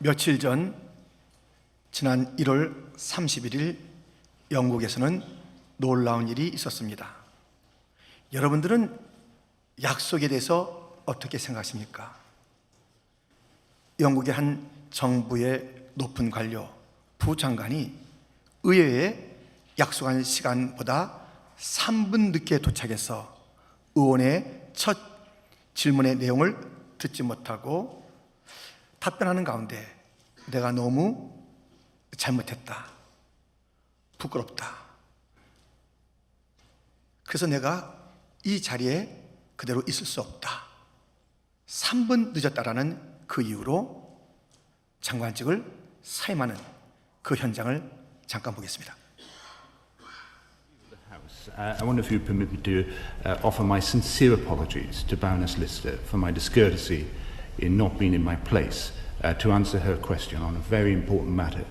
며칠 전 지난 1월 31일 영국에서는 놀라운 일이 있었습니다. 여러분들은 약속에 대해서 어떻게 생각하십니까? 영국의 한 정부의 높은 관료, 부장관이 의회에 약속한 시간보다 3분 늦게 도착해서 의원의 첫 질문의 내용을 듣지 못하고 답변하는 가운데 내가 너무 잘못했다, 부끄럽다, 그래서 내가 이 자리에 그대로 있을 수 없다, 3분 늦었다라는 그 이유로 장관직을 사임하는 그 현장을 잠깐 보겠습니다. I wonder if you permit me to offer my sincere apologies to Baroness Lister for my discourtesy in not being in my place to answer her question on a very important matter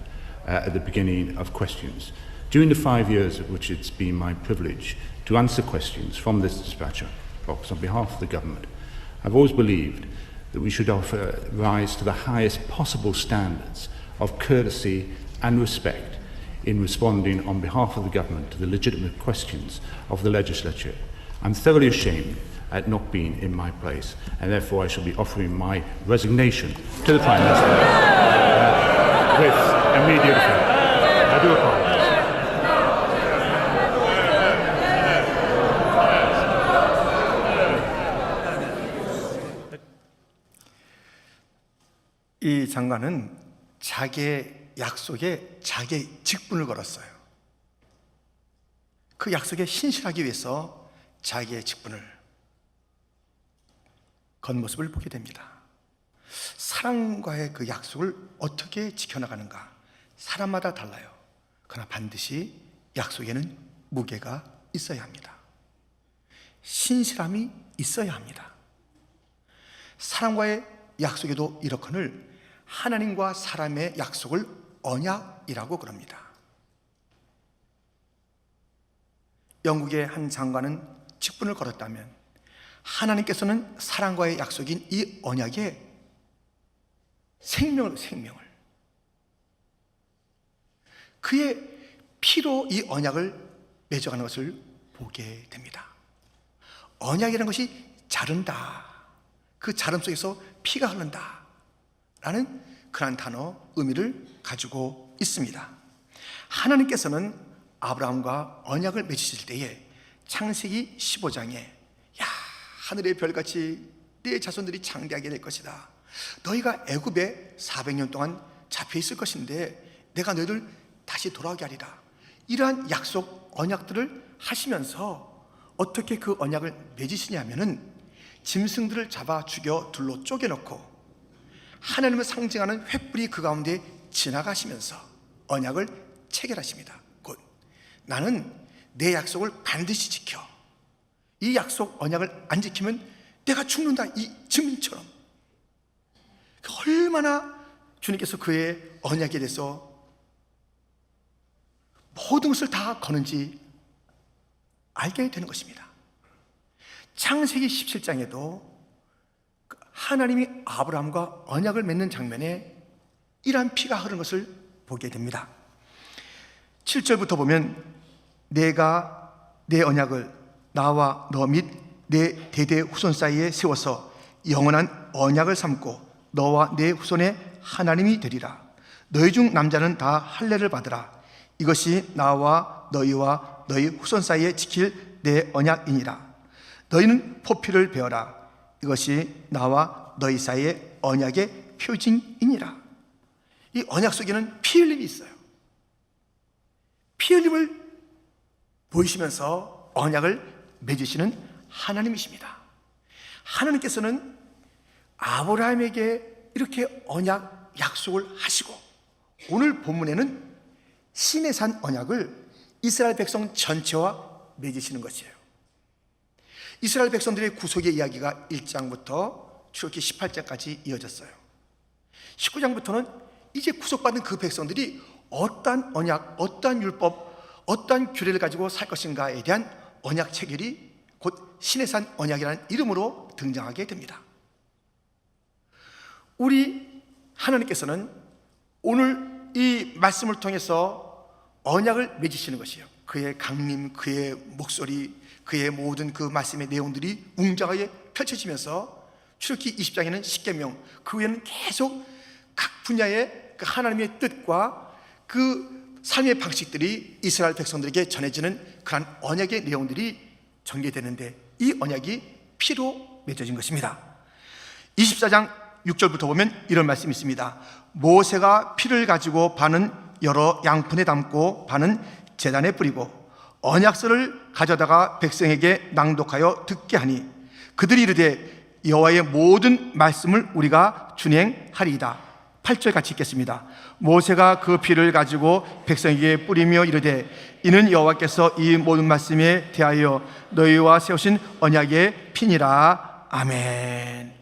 at the beginning of questions. During the 5 years of which it's been my privilege to answer questions from this dispatcher box on behalf of the government, I've always believed that we should rise to the highest possible standards of courtesy and respect in responding on behalf of the government to the legitimate questions of the legislature. I'm thoroughly ashamed at not being in my place, and therefore I shall be offering my resignation to the Prime Minister with immediate effect. I do apologise. 이 장관은 자기의 약속에 자기의 직분을 걸었어요. 그 약속에 신실하기 위해서 자기의 직분을 건 모습을 보게 됩니다. 사람과의 그 약속을 어떻게 지켜나가는가, 사람마다 달라요. 그러나 반드시 약속에는 무게가 있어야 합니다. 신실함이 있어야 합니다. 사람과의 약속에도 이렇거늘 하나님과 사람의 약속을 언약이라고 그럽니다. 영국의 한 장관은 직분을 걸었다면 하나님께서는 사람과의 약속인 이 언약에 생명을 그의 피로 이 언약을 맺어가는 것을 보게 됩니다. 언약이라는 것이 자른다, 그 자름 속에서 피가 흐른다 라는 그런 단어 의미를 가지고 있습니다. 하나님께서는 아브라함과 언약을 맺으실 때에 창세기 15장에 야, 하늘의 별같이 네 자손들이 장대하게 될 것이다, 너희가 애굽에 400년 동안 잡혀 있을 것인데 내가 너희를 다시 돌아오게 하리라, 이러한 약속 언약들을 하시면서 어떻게 그 언약을 맺으시냐면은 짐승들을 잡아 죽여 둘로 쪼개놓고 하나님을 상징하는 횃불이 그 가운데 지나가시면서 언약을 체결하십니다. 곧 나는 내 약속을 반드시 지켜, 이 약속 언약을 안 지키면 내가 죽는다, 이 증인처럼. 얼마나 주님께서 그의 언약에 대해서 모든 것을 다 거는지 알게 되는 것입니다. 창세기 17장에도 하나님이 아브라함과 언약을 맺는 장면에 이러한 피가 흐르는 것을 보게 됩니다. 7절부터 보면 내가 내 언약을 나와 너 및 내 대대 후손 사이에 세워서 영원한 언약을 삼고 너와 내 후손의 하나님이 되리라. 너희 중 남자는 다 할례를 받으라. 이것이 나와 너희와 너희 후손 사이에 지킬 내 언약이니라. 너희는 포피를 베어라. 이것이 나와 너희 사이의 언약의 표징이니라. 이 언약 속에는 피 흘림이 있어요. 피 흘림을 보이시면서 언약을 맺으시는 하나님이십니다. 하나님께서는 아브라함에게 이렇게 언약 약속을 하시고 오늘 본문에는 시내산 언약을 이스라엘 백성 전체와 맺으시는 것이에요. 이스라엘 백성들의 구속의 이야기가 1장부터 출애굽기 18장까지 이어졌어요. 19장부터는 이제 구속받은 그 백성들이 어떠한 언약, 어떠한 율법, 어떠한 규례를 가지고 살 것인가에 대한 언약 체결이 곧 시내산 언약이라는 이름으로 등장하게 됩니다. 우리 하나님께서는 오늘 이 말씀을 통해서 언약을 맺으시는 것이에요. 그의 강림, 그의 목소리, 그의 모든 그 말씀의 내용들이 웅장하게 펼쳐지면서 출애굽기 20장에는 십계명, 그 후에는 계속 각 분야의 그 하나님의 뜻과 그 삶의 방식들이 이스라엘 백성들에게 전해지는 그러한 언약의 내용들이 전개되는데, 이 언약이 피로 맺어진 것입니다. 24장 6절부터 보면 이런 말씀이 있습니다. 모세가 피를 가지고 반은 여러 양푼에 담고 반은 제단에 뿌리고 언약서를 가져다가 백성에게 낭독하여 듣게 하니 그들이 이르되 여호와의 모든 말씀을 우리가 준행하리이다. 8절 같이 읽겠습니다. 모세가 그 피를 가지고 백성에게 뿌리며 이르되 이는 여호와께서 이 모든 말씀에 대하여 너희와 세우신 언약의 피니라. 아멘.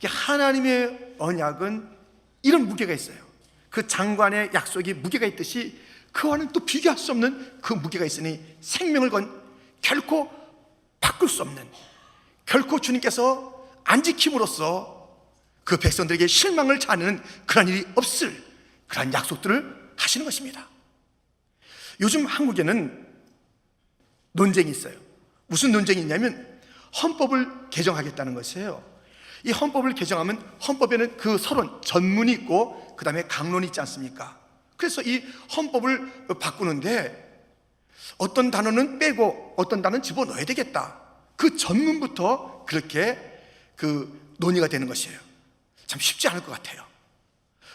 하나님의 언약은 이런 무게가 있어요. 그 장관의 약속이 무게가 있듯이 그와는 또 비교할 수 없는 그 무게가 있으니 생명을 건 결코 바꿀 수 없는, 결코 주님께서 안 지킴으로써 그 백성들에게 실망을 자아내는 그런 일이 없을 그런 약속들을 하시는 것입니다. 요즘 한국에는 논쟁이 있어요. 무슨 논쟁이 있냐면 헌법을 개정하겠다는 것이에요. 이 헌법을 개정하면 헌법에는 그 서론, 전문이 있고 그 다음에 강론이 있지 않습니까? 그래서 이 헌법을 바꾸는데 어떤 단어는 빼고 어떤 단어는 집어넣어야 되겠다, 그 전문부터 그렇게 그 논의가 되는 것이에요. 참 쉽지 않을 것 같아요.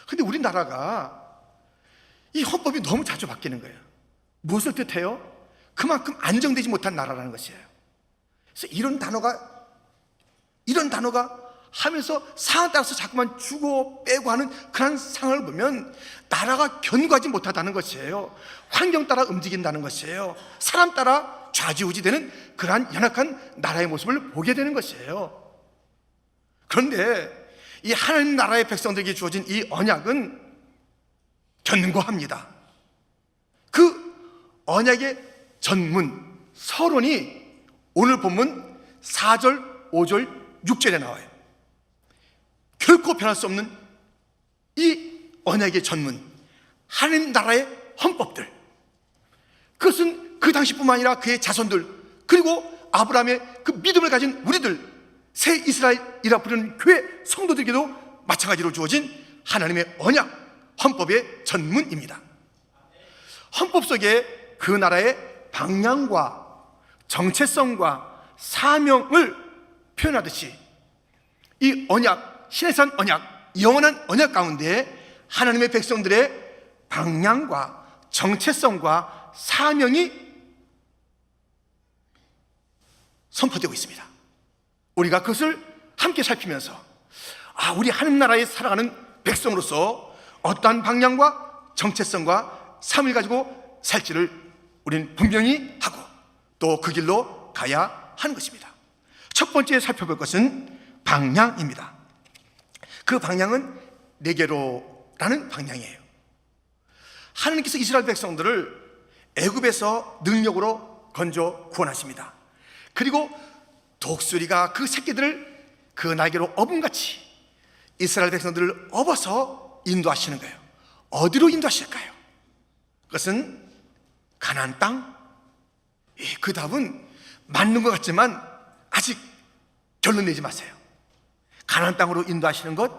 근데 우리나라가 이 헌법이 너무 자주 바뀌는 거예요. 무엇을 뜻해요? 그만큼 안정되지 못한 나라라는 것이에요. 그래서 이런 단어가 하면서 상황 따라서 자꾸만 주고 빼고 하는 그런 상황을 보면 나라가 견고하지 못하다는 것이에요. 환경 따라 움직인다는 것이에요. 사람 따라 좌지우지되는 그러한 연약한 나라의 모습을 보게 되는 것이에요. 그런데 이 하나님 나라의 백성들에게 주어진 이 언약은 견고합니다. 그 언약의 전문, 서론이 오늘 본문 4절, 5절, 6절에 나와요. 결코 변할 수 없는 이 언약의 전문, 하나님 나라의 헌법들, 그것은 그 당시뿐만 아니라 그의 자손들, 그리고 아브라함의 그 믿음을 가진 우리들, 새 이스라엘이라 부르는 교회 성도들에게도 마찬가지로 주어진 하나님의 언약, 헌법의 전문입니다. 헌법 속에 그 나라의 방향과 정체성과 사명을 표현하듯이 이 언약, 신해산 언약, 영원한 언약 가운데 하나님의 백성들의 방향과 정체성과 사명이 선포되고 있습니다. 우리가 그것을 함께 살피면서 우리 하나님 나라에 살아가는 백성으로서 어떠한 방향과 정체성과 삶을 가지고 살지를 우리는 분명히 하고 또 그 길로 가야 하는 것입니다. 첫 번째 살펴볼 것은 방향입니다. 그 방향은 네게로라는 방향이에요. 하나님께서 이스라엘 백성들을 애굽에서 능력으로 건져 구원하십니다. 그리고 독수리가 그 새끼들을 그 날개로 업음같이 이스라엘 백성들을 업어서 인도하시는 거예요. 어디로 인도하실까요? 그것은 가나안 땅. 그 답은 맞는 것 같지만 아직 결론 내지 마세요. 가나안 땅으로 인도하시는 것,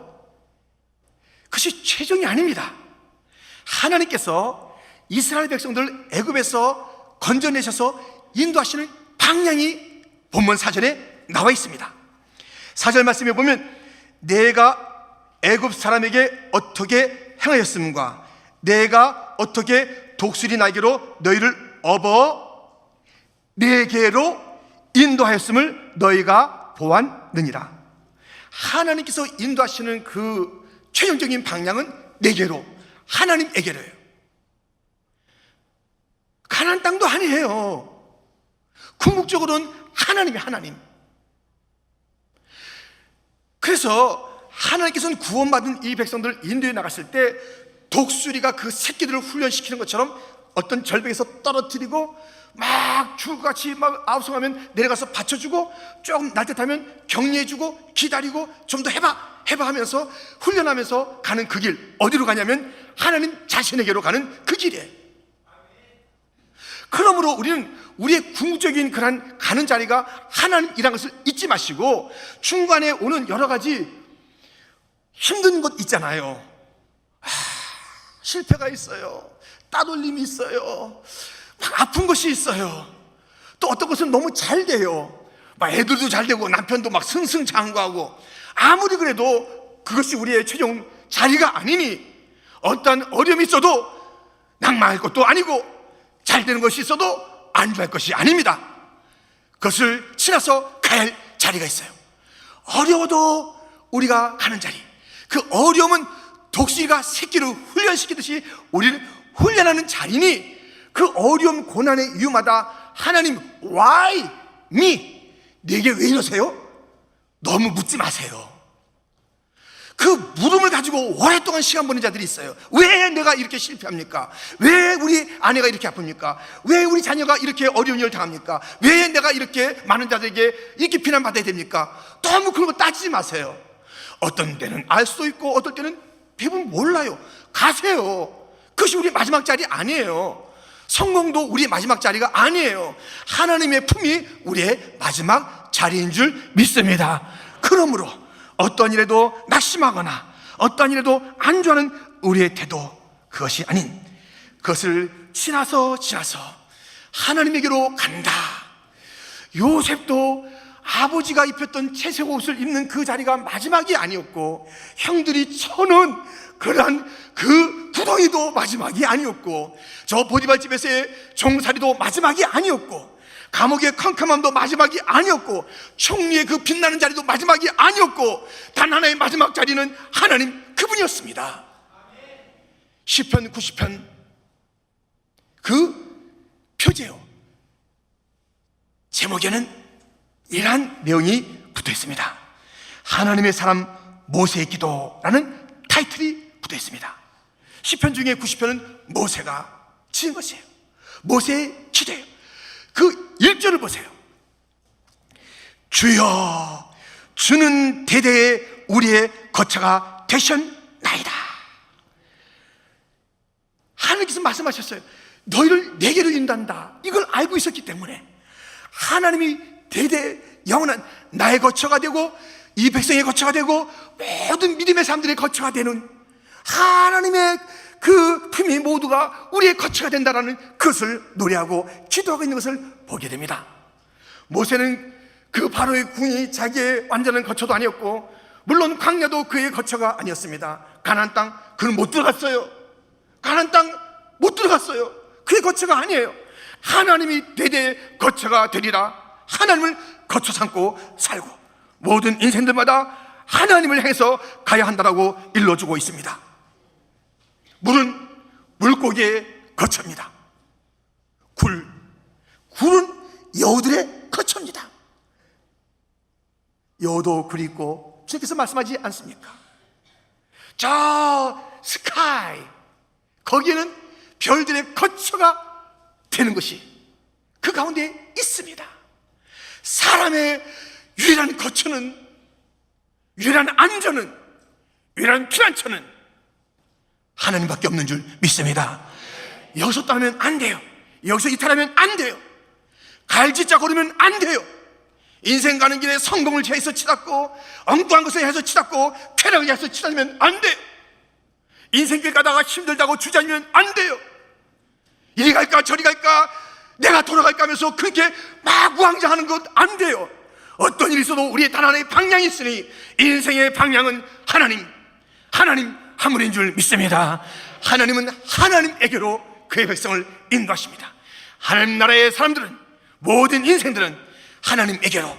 그것이 최종이 아닙니다. 하나님께서 이스라엘 백성들을 애굽에서 건져내셔서 인도하시는 방향이 본문 4절에 나와 있습니다. 4절 말씀에 보면 내가 애굽 사람에게 어떻게 행하였음과 내가 어떻게 독수리 날개로 너희를 업어 내게로 인도하였음을 너희가 보았느니라. 하나님께서 인도하시는 그 최종적인 방향은 내게로, 하나님에게로예요. 가나안 땅도 아니에요. 궁극적으로는 하나님. 그래서 하나님께서는 구원받은 이 백성들을 인도해 나갔을 때 독수리가 그 새끼들을 훈련시키는 것처럼 어떤 절벽에서 떨어뜨리고 막 죽을같이 막 아우성하면 내려가서 받쳐주고 조금 날듯하면 격려해주고 기다리고 좀 더 해봐 해봐 하면서 훈련하면서 가는 그 길, 어디로 가냐면 하나님 자신에게로 가는 그 길이에요. 그러므로 우리는 우리의 궁극적인 그런 가는 자리가 하나님이라는 것을 잊지 마시고, 중간에 오는 여러 가지 힘든 것 있잖아요. 실패가 있어요. 따돌림이 있어요. 막 아픈 것이 있어요. 또 어떤 것은 너무 잘 돼요. 막 애들도 잘 되고 남편도 막 승승장구하고, 아무리 그래도 그것이 우리의 최종 자리가 아니니, 어떤 어려움이 있어도 낭망할 것도 아니고 잘 되는 것이 있어도 안주할 것이 아닙니다. 그것을 지나서 가야 할 자리가 있어요. 어려워도 우리가 가는 자리, 그 어려움은 독수리가 새끼를 훈련시키듯이 우리를 훈련하는 자리니, 그 어려움 고난의 이유마다 하나님, why me? 내게 왜 이러세요? 너무 묻지 마세요. 그 물음을 가지고 오랫동안 시간 보낸 자들이 있어요. 왜 내가 이렇게 실패합니까? 왜 우리 아내가 이렇게 아픕니까? 왜 우리 자녀가 이렇게 어려운 일을 당합니까? 왜 내가 이렇게 많은 자들에게 이렇게 비난받아야 됩니까? 너무 그런 거 따지지 마세요. 어떤 때는 알 수도 있고 어떨 때는 대부분 몰라요. 가세요. 그것이 우리 마지막 자리 아니에요. 성공도 우리의 마지막 자리가 아니에요. 하나님의 품이 우리의 마지막 자리인 줄 믿습니다. 그러므로 어떤 일에도 낙심하거나 어떤 일에도 안주하는 우리의 태도, 그것이 아닌, 그것을 지나서 하나님에게로 간다. 요셉도 아버지가 입혔던 채색 옷을 입는 그 자리가 마지막이 아니었고, 형들이 쳐놓은 그러한 그 구덩이도 마지막이 아니었고, 저 보디발 집에서의 종살이도 마지막이 아니었고, 감옥의 캄캄함도 마지막이 아니었고, 총리의 그 빛나는 자리도 마지막이 아니었고, 단 하나의 마지막 자리는 하나님 그분이었습니다. 시편 90편 그 표제요 제목에는 이러한 내용이 붙어 있습니다. 하나님의 사람 모세의 기도라는 타이틀이 붙어 있습니다. 시편 중에 90편은 모세가 지은 것이에요. 모세의 기도예요. 그 1절을 보세요. 주여, 주는 대대에 우리의 거처가 되셨나이다. 하나님께서 말씀하셨어요. 너희를 내게로 인도한다. 이걸 알고 있었기 때문에 하나님이 대대 영원한 나의 거처가 되고 이 백성의 거처가 되고 모든 믿음의 사람들의 거처가 되는 하나님의 그 품이 모두가 우리의 거처가 된다라는 그것을 노래하고 기도하고 있는 것을 보게 됩니다. 모세는 그 바로의 궁이 자기의 완전한 거처도 아니었고, 물론 광야도 그의 거처가 아니었습니다. 가나안 땅 그는 못 들어갔어요. 가나안 땅 못 들어갔어요. 그의 거처가 아니에요. 하나님이 대대의 거처가 되리라. 하나님을 거처 삼고 살고 모든 인생들마다 하나님을 향해서 가야 한다라고 일러주고 있습니다. 물은 물고기의 거처입니다. 굴은 여우들의 거처입니다. 여우도 굴이 있고, 주님께서 말씀하지 않습니까? 저 스카이, 거기에는 별들의 거처가 되는 것이 그 가운데 있습니다. 사람의 유일한 거처는, 유일한 안전은, 유일한 피난처는 하나님밖에 없는 줄 믿습니다. 여기서 떠나면 안 돼요. 여기서 이탈하면 안 돼요. 갈짓자 걸으면 안 돼요. 인생 가는 길에 성공을 향해서 치닫고 엉뚱한 것을 향해서 치닫고 쾌락을 향해서 치닫으면 안 돼요. 인생길 가다가 힘들다고 주저하면 안 돼요. 이리 갈까 저리 갈까 내가 돌아갈까 하면서 그렇게 막 우왕좌하는 것 안 돼요. 어떤 일이 있어도 우리의 단 하나의 방향이 있으니 인생의 방향은 하나님 한 분인 줄 믿습니다. 하나님은 하나님에게로 그의 백성을 인도하십니다. 하나님 나라의 사람들은, 모든 인생들은 하나님에게로,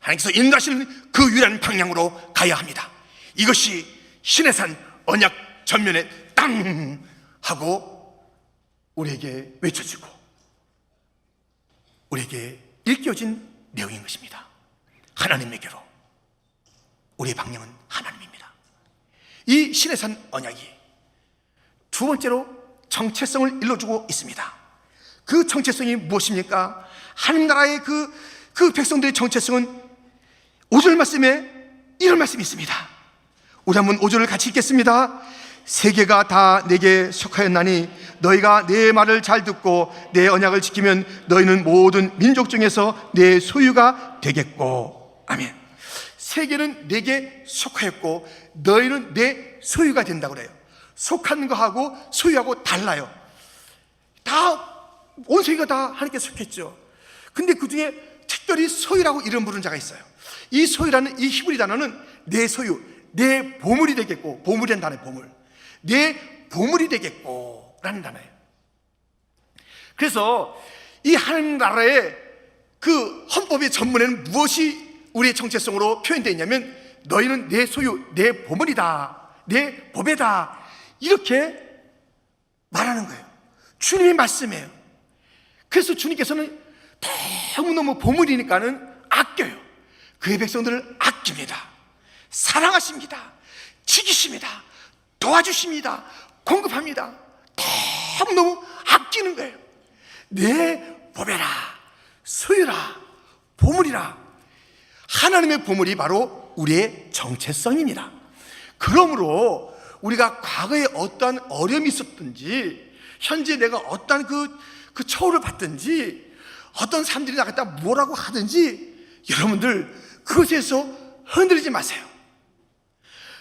하나님께서 인도하시는 그 유일한 방향으로 가야 합니다. 이것이 시내산 언약 전면에 땅 하고 우리에게 외쳐지고 우리에게 일깨워진 내용인 것입니다. 하나님에게로, 우리의 방향은 하나님입니다. 이 시내산 언약이 두 번째로 정체성을 일러주고 있습니다. 그 정체성이 무엇입니까? 하나님 나라의 그 백성들의 정체성은 5절 말씀에 이런 말씀이 있습니다. 우리 한번 5절을 같이 읽겠습니다. 세계가 다 내게 속하였나니 너희가 내 말을 잘 듣고 내 언약을 지키면 너희는 모든 민족 중에서 내 소유가 되겠고. 아멘. 세계는 내게 속하였고 너희는 내 소유가 된다고 그래요. 속한 거하고 소유하고 달라요. 다 온 세계가 다 하나님께 속했죠. 근데 그 중에 특별히 소유라고 이름 부르는 자가 있어요. 이 소유라는 이 히브리 단어는 내 소유, 내 보물이 되겠고, 보물이라는 단어예요. 보물. 내 보물이 되겠고 라는 단어예요. 그래서 이 하나님 나라의 그 헌법의 전문에는 무엇이 우리의 정체성으로 표현되어 있냐면 너희는 내 소유, 내 보물이다, 내 보배다, 이렇게 말하는 거예요. 주님의 말씀이에요. 그래서 주님께서는 너무너무 보물이니까는 아껴요. 그의 백성들을 아낍니다. 사랑하십니다. 지키십니다. 도와주십니다. 공급합니다. 너무너무 아끼는 거예요. 내 보배라, 소유라, 보물이라. 하나님의 보물이 바로 우리의 정체성입니다. 그러므로 우리가 과거에 어떠한 어려움이 있었든지, 현재 내가 어떠한 그 처우를 받든지, 어떤 사람들이 나갔다 뭐라고 하든지, 여러분들 그것에서 흔들리지 마세요.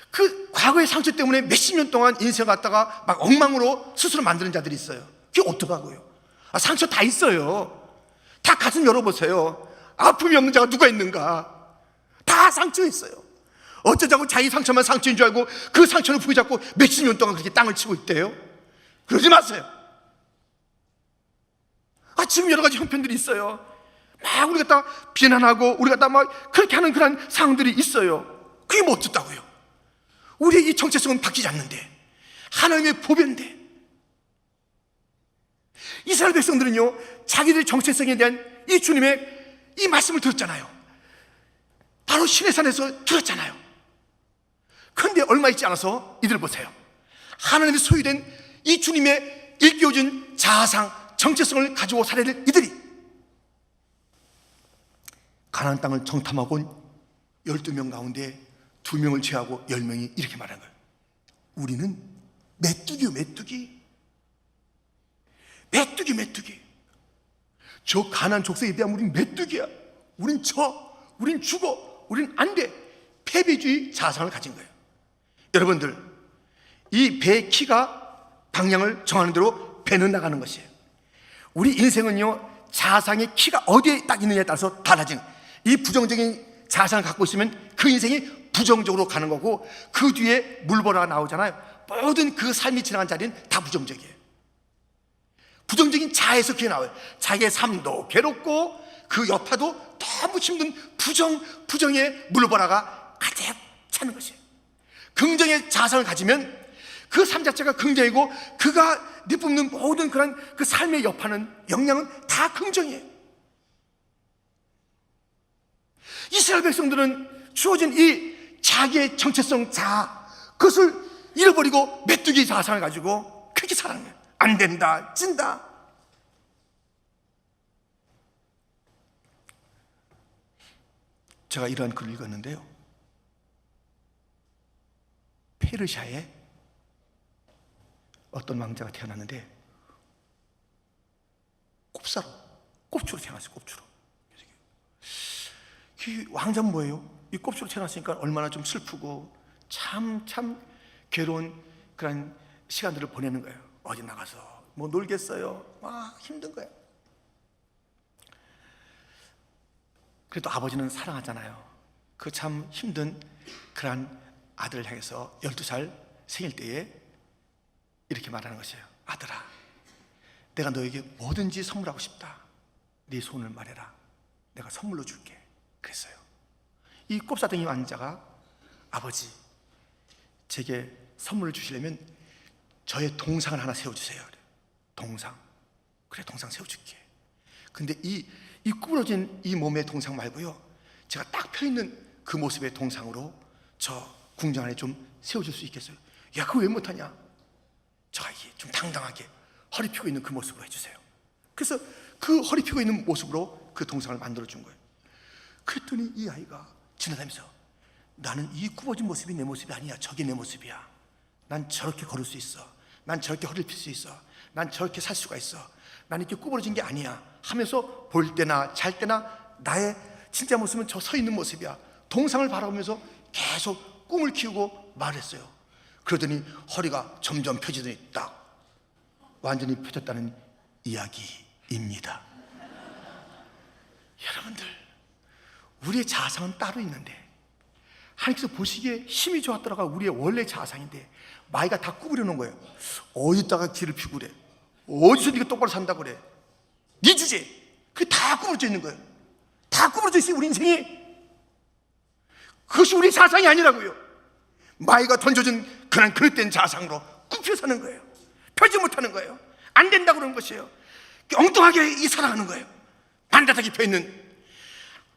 그 과거의 상처 때문에 몇십 년 동안 인생 갖다가 막 엉망으로 스스로 만드는 자들이 있어요. 그게 어떡하고요? 상처 다 있어요. 다 가슴 열어보세요. 아픔이 없는 자가 누가 있는가? 다 상처 있어요. 어쩌자고 자기 상처만 상처인 줄 알고 그 상처를 부여잡고 몇십 년 동안 그렇게 땅을 치고 있대요? 그러지 마세요. 지금 여러 가지 형편들이 있어요. 막 우리가 다 비난하고 우리가 다 막 그렇게 하는 그런 상황들이 있어요. 그게 뭐 어떻다고요? 우리의 이 정체성은 바뀌지 않는데, 하나님의 보배인데. 이스라엘 백성들은요, 자기들의 정체성에 대한 이 주님의 이 말씀을 들었잖아요. 바로 시내산에서 들었잖아요. 그런데 얼마 있지 않아서 이들 보세요. 하나님의 소유된 이 주님의 일깨워준 자아상, 정체성을 가지고 살아야 될 이들이 가나안 땅을 정탐하고 온 12명 가운데 2명을 제하고 10명이 이렇게 말하는 거예요. 우리는 메뚜기요, 메뚜기. 메뚜기. 저 가나안 족속에 대한 우린 메뚜기야. 우린 죽어. 우린 안 돼. 패배주의 자상을 가진 거예요. 여러분들, 이 배의 키가 방향을 정하는 대로 배는 나가는 것이에요. 우리 인생은요, 자상의 키가 어디에 딱 있느냐에 따라서 달라지는, 이 부정적인 자상을 갖고 있으면 그 인생이 부정적으로 가는 거고, 그 뒤에 물보라가 나오잖아요. 모든 그 삶이 지나간 자리는 다 부정적이에요. 부정적인 자에서 그게 나와요. 자기의 삶도 괴롭고 그 여파도 너무 힘든 부정의 물보라가 가득 차는 것이에요. 긍정의 자상을 가지면 그 삶 자체가 긍정이고, 그가 내뿜는 모든 그런 그 삶의 여파는, 영향은 다 긍정이에요. 이스라엘 백성들은 주어진 이 자기의 정체성 자아, 그것을 잃어버리고 메뚜기 자상을 가지고 그렇게 살아가는 거예요. 안 된다, 찐다. 제가 이러한 글을 읽었는데요, 페르시아에 어떤 왕자가 태어났는데 꼽추로 태어났어요. 꼽추로. 이 왕자는 뭐예요? 이 꼽추로 태어났으니까 얼마나 좀 슬프고 참 괴로운 그런 시간들을 보내는 거예요. 어디 나가서 뭐 놀겠어요? 막 힘든 거예요. 그래도 아버지는 사랑하잖아요. 그 참 힘든 그런 아들을 향해서 12살 생일 때에 이렇게 말하는 것이에요. 아들아, 내가 너에게 뭐든지 선물하고 싶다. 네 손을 말해라. 내가 선물로 줄게. 그랬어요. 이 꼽사등이 왕자가, 아버지, 제게 선물을 주시려면 저의 동상을 하나 세워주세요. 동상. 그래, 동상 세워줄게. 근데 이 구부러진 이 몸의 동상 말고요, 제가 딱 펴있는 그 모습의 동상으로 저 궁정 안에 좀 세워줄 수 있겠어요? 야, 그거 왜 못하냐? 저가 이게 좀 당당하게 허리 펴고 있는 그 모습으로 해주세요. 그래서 그 허리 펴고 있는 모습으로 그 동상을 만들어준 거예요. 그랬더니 이 아이가 지나다니면서 나는 이 굽어진 모습이 내 모습이 아니야. 저게 내 모습이야. 난 저렇게 걸을 수 있어. 난 저렇게 허리를 펼 수 있어. 난 저렇게 살 수가 있어. 난 이렇게 구부러진 게 아니야 하면서 볼 때나 잘 때나 나의 진짜 모습은 저 서 있는 모습이야. 동상을 바라보면서 계속 꿈을 키우고 말했어요. 그러더니 허리가 점점 펴지더니 딱 완전히 펴졌다는 이야기입니다. 여러분들, 우리의 자아상은 따로 있는데 하나님께서 보시기에 힘이 좋았더라가 우리의 원래 자아상인데 마귀가 다 구부려 놓은 거예요. 어디다가 길을 피고 그래? 어디서 네가 똑바로 산다고 그래? 네 주제, 그게 다 구부러져 있는 거예요. 다 구부러져 있어요. 우리 인생이. 그것이 우리 자상이 아니라고요. 마귀가 던져준 그런 그릇된 자상으로 굽혀 사는 거예요. 펴지 못하는 거예요. 안 된다고 그러는 것이에요. 엉뚱하게 살아가는 거예요. 반듯하게 펴있는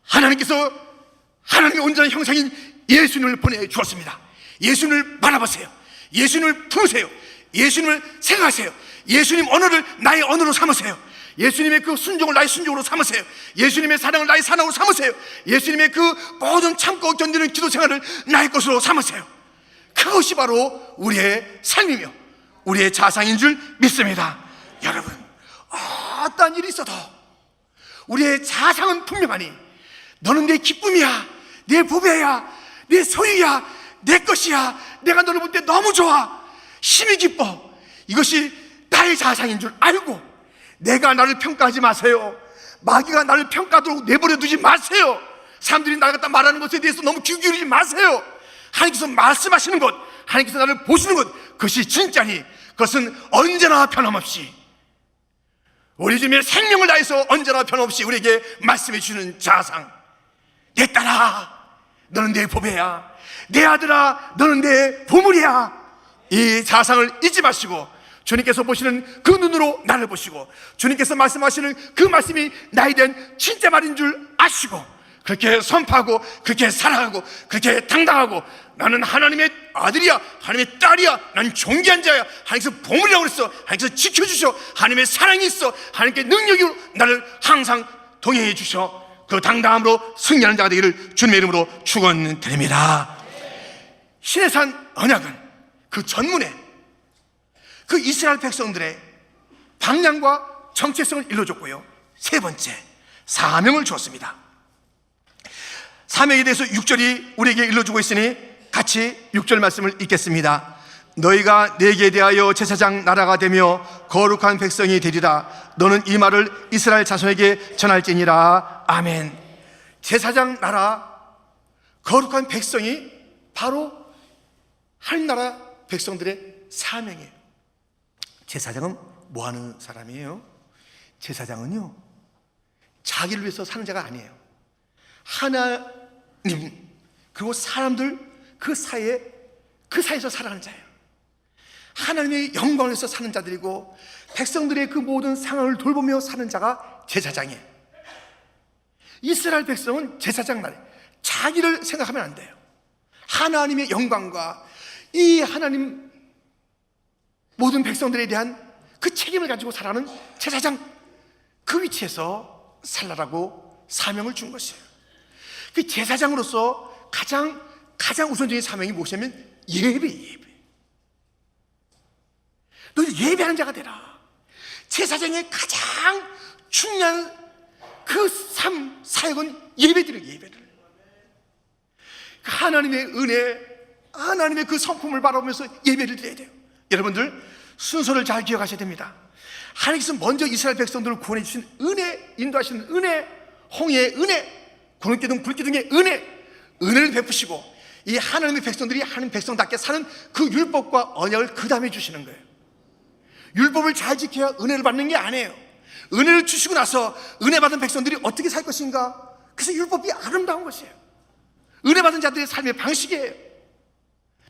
하나님께서 하나님의 온전한 형상인 예수님을 보내주었습니다. 예수님을 바라보세요. 예수님을 품으세요. 예수님을 생각하세요. 예수님 언어를 나의 언어로 삼으세요. 예수님의 그 순종을 나의 순종으로 삼으세요. 예수님의 사랑을 나의 사랑으로 삼으세요. 예수님의 그 모든 참고 견디는 기도 생활을 나의 것으로 삼으세요. 그것이 바로 우리의 삶이며 우리의 자상인 줄 믿습니다. 여러분, 어떤 일이 있어도 우리의 자상은 분명하니 너는 내 기쁨이야, 내 보배야, 내 소유야, 내 것이야. 내가 너를 볼 때 너무 좋아, 힘이 기뻐. 이것이 나의 자상인 줄 알고 내가 나를 평가하지 마세요. 마귀가 나를 평가하도록 내버려 두지 마세요. 사람들이 나를 갖다 말하는 것에 대해서 너무 귀 기울이지 마세요. 하나님께서 말씀하시는 것, 하나님께서 나를 보시는 것, 그것이 진짜니 그것은 언제나 변함없이 우리 주님의 생명을 다해서 언제나 변함없이 우리에게 말씀해 주는 자상. 내 딸아, 너는 내 보배야. 내 아들아, 너는 내 보물이야. 이 자상을 잊지 마시고 주님께서 보시는 그 눈으로 나를 보시고 주님께서 말씀하시는 그 말씀이 나에 대한 진짜 말인 줄 아시고 그렇게 선포하고 그렇게 사랑하고 그렇게 당당하고 나는 하나님의 아들이야, 하나님의 딸이야, 나는 존귀한 자야, 하나님께서 보물이라고 그랬어, 하나님께서 지켜주셔, 하나님의 사랑이 있어, 하나님께 능력으로 나를 항상 동행해 주셔. 그 당당함으로 승리하는 자가 되기를 주님의 이름으로 축원드립니다. 신의 산 언약은 그 전문에 그 이스라엘 백성들의 방향과 정체성을 일러줬고요, 세 번째 사명을 주었습니다. 사명에 대해서 6절이 우리에게 일러주고 있으니 같이 6절 말씀을 읽겠습니다. 너희가 내게 대하여 제사장 나라가 되며 거룩한 백성이 되리라. 너는 이 말을 이스라엘 자손에게 전할지니라. 아멘. 제사장 나라, 거룩한 백성이 바로 하나님 나라 백성들의 사명이에요. 제사장은 뭐 하는 사람이에요? 제사장은요, 자기를 위해서 사는 자가 아니에요. 하나님 그리고 사람들 그 사이에서 살아가는 자예요. 하나님의 영광을 위해서 사는 자들이고 백성들의 그 모든 상황을 돌보며 사는 자가 제사장이에요. 이스라엘 백성은 제사장 나라에 자기를 생각하면 안 돼요. 하나님의 영광과 이 하나님 모든 백성들에 대한 그 책임을 가지고 살아가는 제사장, 그 위치에서 살라라고 사명을 준 것이에요. 그 제사장으로서 가장 우선적인 사명이 무엇이냐면 예배. 너희 예배하는 자가 되라. 제사장의 가장 중요한 그 사역은 예배를 하나님의 은혜, 하나님의 그 성품을 바라보면서 예배를 드려야 돼요. 여러분들 순서를 잘 기억하셔야 됩니다. 하나님께서 먼저 이스라엘 백성들을 구원해 주신 은혜, 인도하시는 은혜, 홍해의 은혜, 구름기둥 불기둥의 은혜를 베푸시고 이 하나님의 백성들이 하나님 백성답게 사는 그 율법과 언약을 그 다음에 주시는 거예요. 율법을 잘 지켜야 은혜를 받는 게 아니에요. 은혜를 주시고 나서 은혜 받은 백성들이 어떻게 살 것인가, 그래서 율법이 아름다운 것이에요. 은혜 받은 자들의 삶의 방식이에요.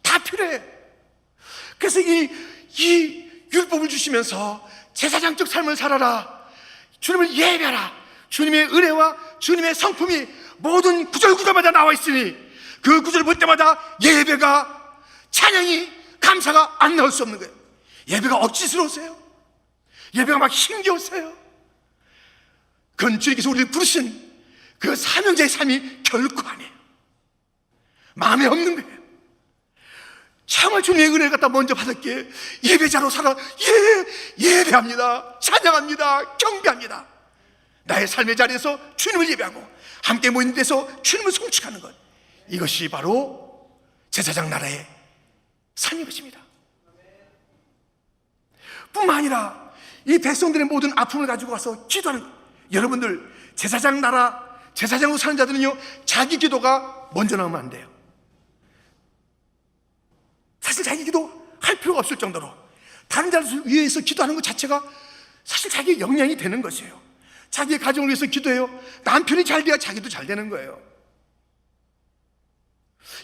다 필요해요. 그래서 이 율법을 주시면서 제사장적 삶을 살아라, 주님을 예배하라, 주님의 은혜와 주님의 성품이 모든 구절구절마다 나와 있으니 그 구절을 볼 때마다 예배가, 찬양이, 감사가 안 나올 수 없는 거예요. 예배가 억지스러우세요? 예배가 막 힘겨우세요? 그건 주님께서 우리를 부르신 그 사명자의 삶이 결코 아니에요. 마음에 없는 거예요. 정말 주님의 은혜를 갖다 먼저 받았기에 예배자로 살아 예배합니다. 찬양합니다. 경배합니다. 나의 삶의 자리에서 주님을 예배하고 함께 모인 데서 주님을 송축하는 것, 이것이 바로 제사장 나라의 삶인 것입니다. 뿐만 아니라 이 백성들의 모든 아픔을 가지고 와서 기도하는 것. 여러분들, 제사장 나라, 제사장으로 사는 자들은요, 자기 기도가 먼저 나오면 안 돼요. 사실 자기 기도 할 필요가 없을 정도로 다른 자를 위해서 기도하는 것 자체가 사실 자기의 역량이 되는 것이에요. 자기의 가정을 위해서 기도해요. 남편이 잘 돼야 자기도 잘 되는 거예요.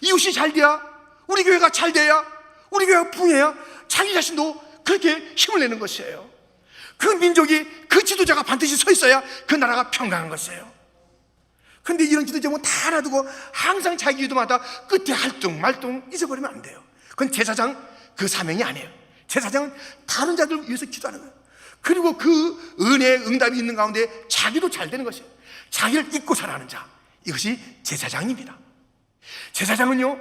이웃이 잘 돼야, 우리 교회가 잘 돼야, 우리 교회가 부흥해야 자기 자신도 그렇게 힘을 내는 것이에요. 그 민족이, 그 지도자가 반드시 서 있어야 그 나라가 평강한 것이에요. 근데 이런 지도자는 다 놔두고 항상 자기 기도마다 끝에 할뚱말뚱 잊어버리면 안 돼요. 그건 제사장 그 사명이 아니에요. 제사장은 다른 자들을 위해서 기도하는 거예요. 그리고 그 은혜의 응답이 있는 가운데 자기도 잘 되는 것이에요. 자기를 잊고 살아가는 자, 이것이 제사장입니다. 제사장은요,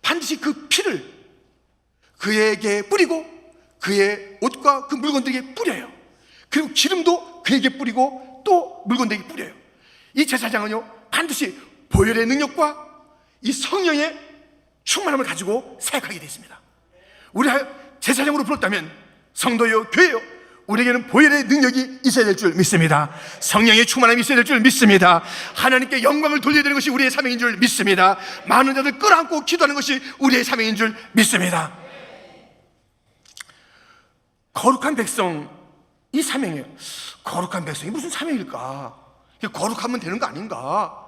반드시 그 피를 그에게 뿌리고 그의 옷과 그 물건들에게 뿌려요. 그리고 기름도 그에게 뿌리고 또 물건들에게 뿌려요. 이 제사장은요, 반드시 보혈의 능력과 이 성령의 충만함을 가지고 사역하게 되어 있습니다. 우리가 제사장으로 불렀다면, 성도요, 교회요, 우리에게는 보혈의 능력이 있어야 될 줄 믿습니다. 성령의 충만함이 있어야 될 줄 믿습니다. 하나님께 영광을 돌려야 되는 것이 우리의 사명인 줄 믿습니다. 많은 자들 끌어안고 기도하는 것이 우리의 사명인 줄 믿습니다. 거룩한 백성, 이 사명이에요. 거룩한 백성이 무슨 사명일까? 거룩하면 되는 거 아닌가?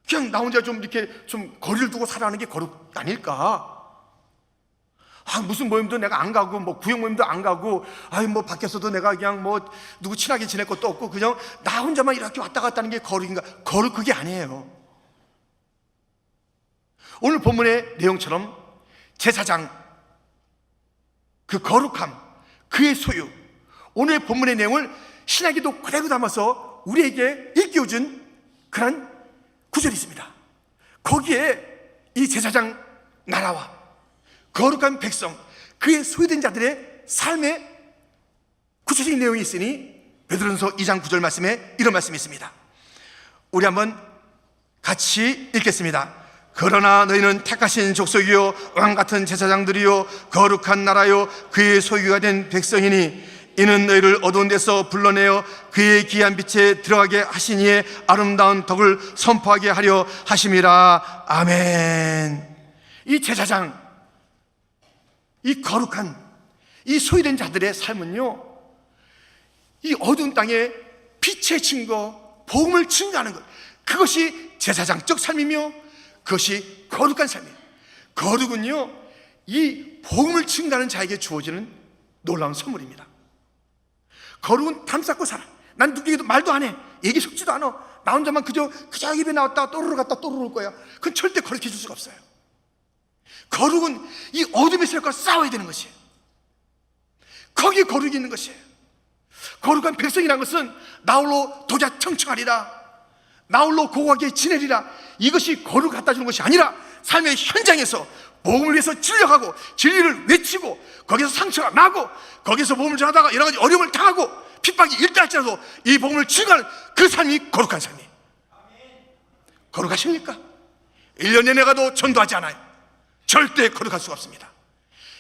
그냥 나 혼자 좀 이렇게 좀 거리를 두고 살아가는 게 거룩 아닐까? 무슨 모임도 내가 안 가고, 뭐 구역 모임도 안 가고, 뭐 밖에서도 내가 그냥 뭐 누구 친하게 지낼 것도 없고, 그냥 나 혼자만 이렇게 왔다 갔다 하는 게 거룩인가? 거룩 그게 아니에요. 오늘 본문의 내용처럼 제사장, 그 거룩함, 그의 소유, 오늘 본문의 내용을 신학기도 그대로 담아서 우리에게 일깨워준 그런 구절이 있습니다. 거기에 이 제사장 나라와 거룩한 백성, 그의 소유된 자들의 삶의 구체적인 내용이 있으니 베드로전서 2장 9절 말씀에 이런 말씀이 있습니다. 우리 한번 같이 읽겠습니다. 그러나 너희는 택하신 족속이요 왕같은 제사장들이요 거룩한 나라요 그의 소유가 된 백성이니 이는 너희를 어두운 데서 불러내어 그의 귀한 빛에 들어가게 하시니에 아름다운 덕을 선포하게 하려 하심이라. 아멘. 이 제사장, 이 거룩한, 이 소유된 자들의 삶은요, 이 어두운 땅에 빛의 증거, 복음을 증거하는 것, 그것이 제사장적 삶이며 그것이 거룩한 삶이에요. 거룩은요, 이 복음을 증거하는 자에게 주어지는 놀라운 선물입니다. 거룩은 담쌓고 살아. 난 누구에게도 말도 안 해. 얘기 섞지도 않아. 나 혼자만 그저 입에 나왔다가 또르르 갔다 또르르 올 거야. 그건 절대 거룩해 줄 수가 없어요. 거룩은 이 어둠의 세력과 싸워야 되는 것이에요. 거기에 거룩이 있는 것이에요. 거룩한 백성이라는 것은 나홀로 도자 청청하리라, 나홀로 고고하게 지내리라, 이것이 거룩 갖다 주는 것이 아니라 삶의 현장에서 복음을 위해서 진력하고 진리를 외치고 거기서 상처가 나고 거기서 복음을 전하다가 여러 가지 어려움을 당하고 핍박이 일대할지라도 이 복음을 증거하는 그 삶이 거룩한 삶이에요. 거룩하십니까? 1년 내내 가도 전도하지 않아요. 절대 거룩할 수가 없습니다.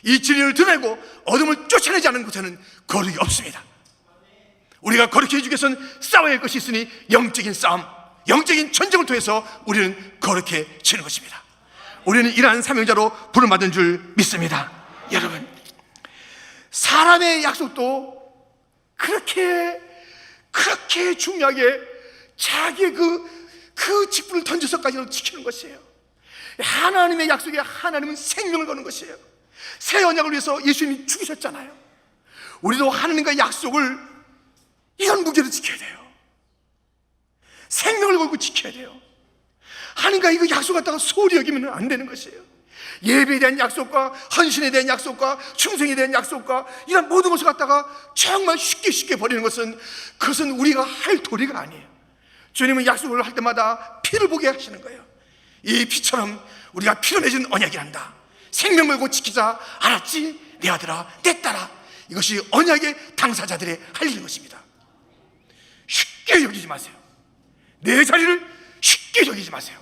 이 진리를 드러내고 어둠을 쫓아내지 않는 곳에는 거룩이 없습니다. 우리가 거룩해 주기 위해서는 싸워야 할 것이 있으니 영적인 싸움, 영적인 전쟁을 통해서 우리는 거룩해지는 것입니다. 우리는 이러한 사명자로 부름받은 줄 믿습니다. 여러분, 사람의 약속도 그렇게 중요하게 자기의 그 직분을 던져서까지도 지키는 것이에요. 하나님의 약속에 하나님은 생명을 거는 것이에요. 새 언약을 위해서 예수님이 죽으셨잖아요. 우리도 하나님과의 약속을 이런 무게로 지켜야 돼요. 생명을 걸고 지켜야 돼요. 하나님과 이거 약속 갖다가 소홀히 여기면 안 되는 것이에요. 예배에 대한 약속과 헌신에 대한 약속과 충성에 대한 약속과 이런 모든 것을 갖다가 정말 쉽게 버리는 것은, 그것은 우리가 할 도리가 아니에요. 주님은 약속을 할 때마다 피를 보게 하시는 거예요. 이 피처럼 우리가 피로 맺은 언약이란다. 생명 걸고 지키자. 알았지? 내 아들아, 내 딸아. 이것이 언약의 당사자들의 할 일인 것입니다. 쉽게 여기지 마세요. 내 자리를 쉽게 여기지 마세요.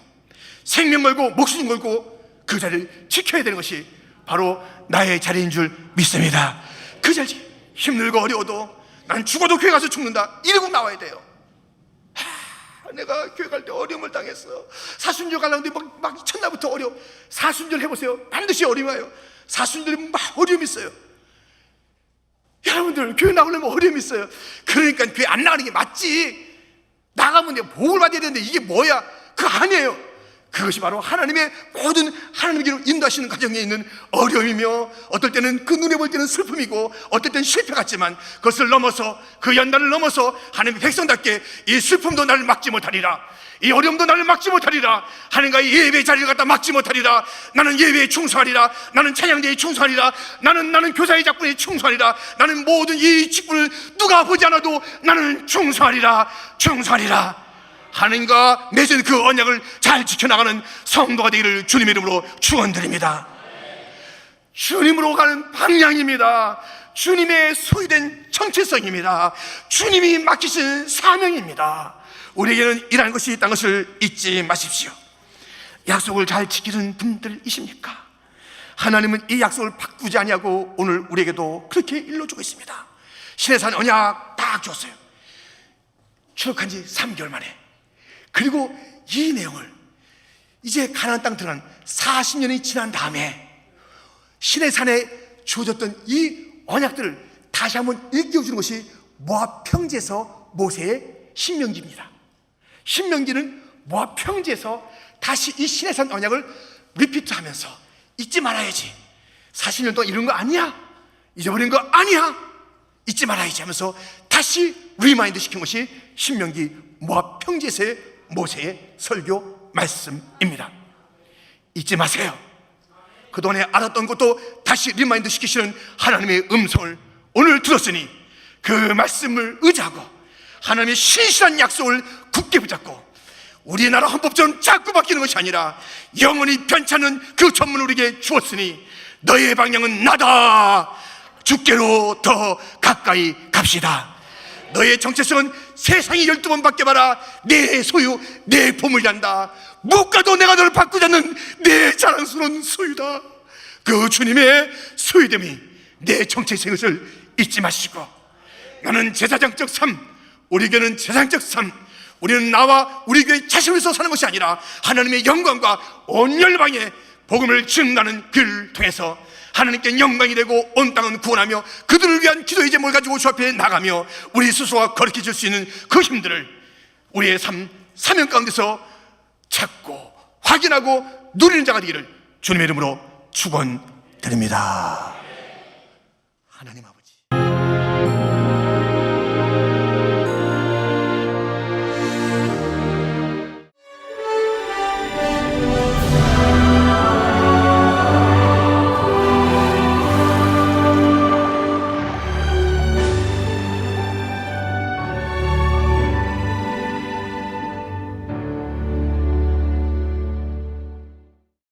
생명 걸고 목숨 걸고 그 자리를 지켜야 되는 것이 바로 나의 자리인 줄 믿습니다. 그 자리, 힘들고 어려워도 난 죽어도 교회 가서 죽는다 이러고 나와야 돼요. 내가 교회 갈 때 어려움을 당했어. 사순절 가려는데 막 첫날부터 어려워. 사순절 해보세요. 반드시 어려움이 와요. 사순절에 막 어려움이 있어요. 여러분들 교회 나오려면 어려움이 있어요. 그러니까 교회 안 나가는 게 맞지. 나가면 내가 복을 받아야 되는데 이게 뭐야? 그거 아니에요. 그것이 바로 하나님의 모든 하나님께로 인도하시는 과정에 있는 어려움이며, 어떨 때는 그 눈에 볼 때는 슬픔이고 어떨 때는 실패 같지만, 그것을 넘어서 그 연단을 넘어서 하나님의 백성답게 이 슬픔도 나를 막지 못하리라, 이 어려움도 나를 막지 못하리라, 하나님과의 예배의 자리를 갖다 막지 못하리라, 나는 예배에 충성하리라, 나는 찬양대에 충성하리라, 나는 교사의 작품에 충성하리라, 나는 모든 이 직분을 누가 보지 않아도 나는 충성하리라 하나님과 맺은 그 언약을 잘 지켜나가는 성도가 되기를 주님의 이름으로 축원드립니다. 주님으로 가는 방향입니다. 주님의 소유된 정체성입니다. 주님이 맡기신 사명입니다. 우리에게는 이라는 것이 있다는 것을 잊지 마십시오. 약속을 잘 지키는 분들이십니까? 하나님은 이 약속을 바꾸지 아니하고 오늘 우리에게도 그렇게 일러주고 있습니다. 시내산 언약 딱 줬어요. 출국한 지 3개월 만에. 그리고 이 내용을 이제 가나안 땅 들어간 40년이 지난 다음에 시내산에 주어졌던 이 언약들을 다시 한번 일깨워주는 것이 모압 평지에서 모세의 신명기입니다. 신명기는 모압 평지에서 다시 이 시내산 언약을 리피트하면서 잊지 말아야지, 40년 동안 이런 거 아니야, 잊어버린 거 아니야, 잊지 말아야지 하면서 다시 리마인드 시킨 것이 신명기 모압 평지에서의 모세의 설교 말씀입니다. 잊지 마세요. 그동안에 알았던 것도 다시 리마인드 시키시는 하나님의 음성을 오늘 들었으니 그 말씀을 의지하고 하나님의 신실한 약속을 굳게 붙잡고 우리의 나라 헌법처럼 자꾸 바뀌는 것이 아니라 영원히 변찮는 그 전문을 우리에게 주었으니 너의 방향은 나다. 주께로 더 가까이 갑시다. 너의 정체성은 세상이 12번 바뀌어봐라 내 소유, 내 보물이란다. 무엇과도 내가 너를 바꾸지 않는 내 자랑스러운 소유다. 그 주님의 소유됨이 내 정체성인 것을 잊지 마시고, 나는 제사장적 삶, 우리 교회는 제사장적 삶, 우리는 나와 우리 교회 자신을 위해서 사는 것이 아니라 하나님의 영광과 온 열방에 복음을 증가하는 길을 통해서 하나님께 영광이 되고 온 땅은 구원하며 그들을 위한 기도의 제목을 가지고 주 앞에 나가며 우리 스스로가 거룩해질 수 있는 그 힘들을 우리의 삶, 사명 가운데서 찾고 확인하고 누리는 자가 되기를 주님의 이름으로 축원드립니다. 하나님 아버지,